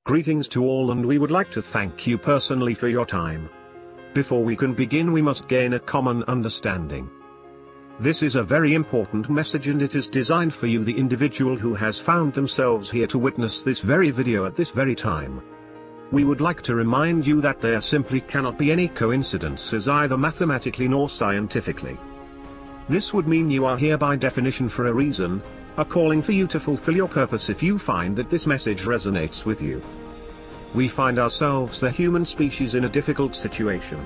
Greetings to all, and we would like to thank you personally for your time. Before we can begin, we must gain a common understanding. This is a very important message, and it is designed for you, the individual who has found themselves here to witness this very video at this very time. We would like to remind you that there simply cannot be any coincidences, either mathematically nor scientifically. This would mean you are here by definition for a reason, a calling for you to fulfill your purpose if you find that this message resonates with you. We find ourselves, the human species, in a difficult situation,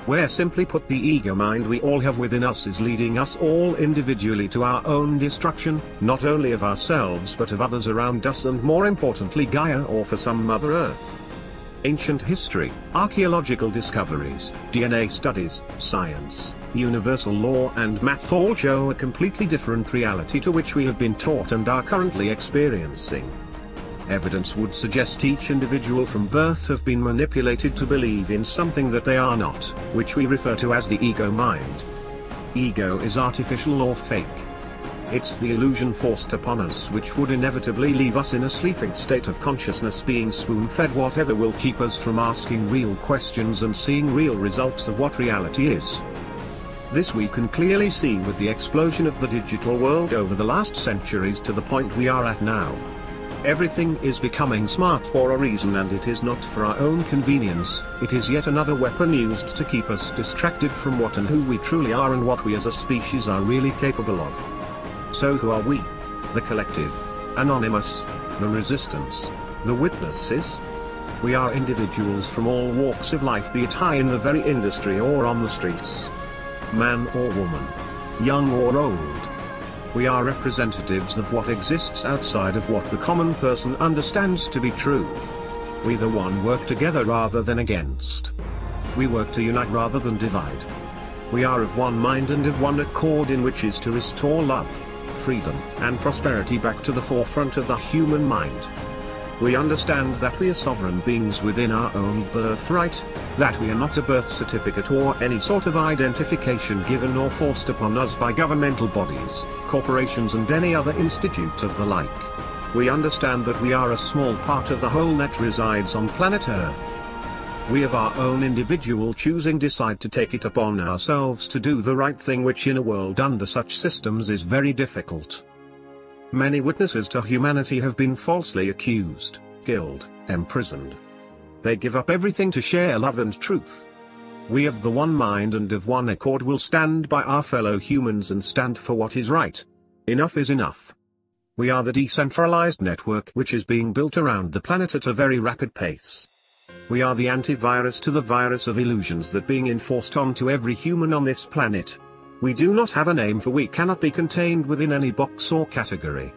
where simply put the ego mind we all have within us is leading us all individually to our own destruction, not only of ourselves but of others around us, and more importantly Gaia, or for some Mother Earth. Ancient history, archaeological discoveries, DNA studies, science, universal law and math all show a completely different reality to which we have been taught and are currently experiencing. Evidence would suggest each individual from birth have been manipulated to believe in something that they are not, which we refer to as the ego mind. Ego is artificial or fake. It's the illusion forced upon us which would inevitably leave us in a sleeping state of consciousness, being spoon-fed whatever will keep us from asking real questions and seeing real results of what reality is. This we can clearly see with the explosion of the digital world over the last centuries to the point we are at now. Everything is becoming smart for a reason, and it is not for our own convenience. It is yet another weapon used to keep us distracted from what and who we truly are and what we as a species are really capable of. So who are we? The collective, anonymous, the resistance, the witnesses? We are individuals from all walks of life, be it high in the very industry or on the streets. Man or woman, young or old. We are representatives of what exists outside of what the common person understands to be true. We the one work together rather than against. We work to unite rather than divide. We are of one mind and of one accord, in which is to restore love, freedom, and prosperity back to the forefront of the human mind. We understand that we are sovereign beings within our own birthright, that we are not a birth certificate or any sort of identification given or forced upon us by governmental bodies, corporations and any other institute of the like. We understand that we are a small part of the whole that resides on planet Earth. We of our own individual choosing decide to take it upon ourselves to do the right thing, which in a world under such systems is very difficult. Many witnesses to humanity have been falsely accused, killed, imprisoned. They give up everything to share love and truth. We of the one mind and of one accord will stand by our fellow humans and stand for what is right. Enough is enough. We are the decentralized network which is being built around the planet at a very rapid pace. We are the antivirus to the virus of illusions that being enforced onto every human on this planet. We do not have a name, for we cannot be contained within any box or category.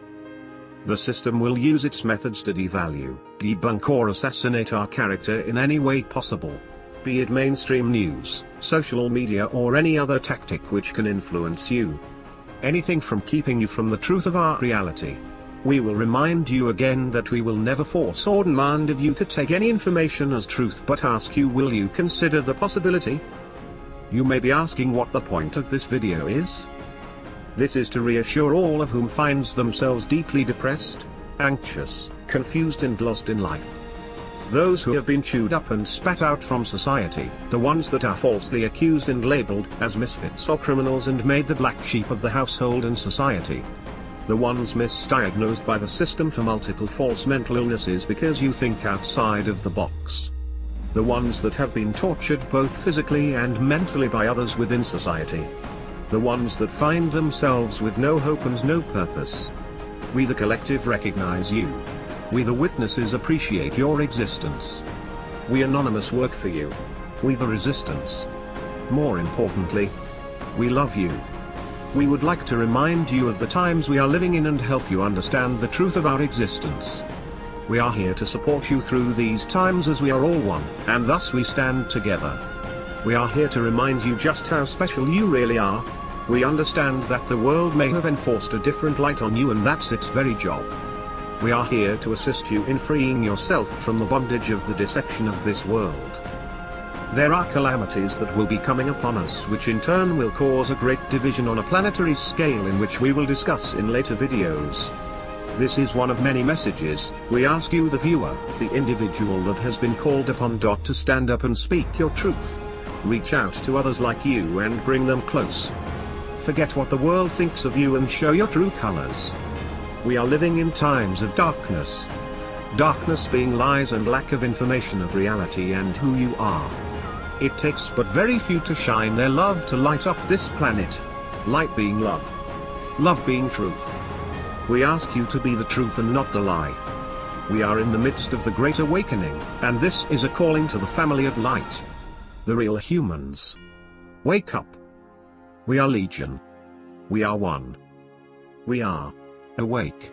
The system will use its methods to devalue, debunk or assassinate our character in any way possible. Be it mainstream news, social media or any other tactic which can influence you. Anything from keeping you from the truth of our reality. We will remind you again that we will never force or demand of you to take any information as truth, but ask you, will you consider the possibility? You may be asking what the point of this video is. This is to reassure all of whom finds themselves deeply depressed, anxious, confused and lost in life. Those who have been chewed up and spat out from society, the ones that are falsely accused and labeled as misfits or criminals and made the black sheep of the household and society. The ones misdiagnosed by the system for multiple false mental illnesses because you think outside of the box. The ones that have been tortured both physically and mentally by others within society. The ones that find themselves with no hope and no purpose. We the collective recognize you. We the witnesses appreciate your existence. We anonymous work for you. We the resistance. More importantly, we love you. We would like to remind you of the times we are living in and help you understand the truth of our existence. We are here to support you through these times, as we are all one, and thus we stand together. We are here to remind you just how special you really are. We understand that the world may have enforced a different light on you, and that's its very job. We are here to assist you in freeing yourself from the bondage of the deception of this world. There are calamities that will be coming upon us, which in turn will cause a great division on a planetary scale, in which we will discuss in later videos. This is one of many messages. We ask you, the viewer, the individual that has been called upon, to stand up and speak your truth. Reach out to others like you and bring them close. Forget what the world thinks of you and show your true colors. We are living in times of darkness. Darkness being lies and lack of information of reality and who you are. It takes but very few to shine their love to light up this planet. Light being love. Love being truth. We ask you to be the truth and not the lie. We are in the midst of the Great Awakening, and this is a calling to the family of light. The real humans. Wake up. We are legion. We are one. We are awake.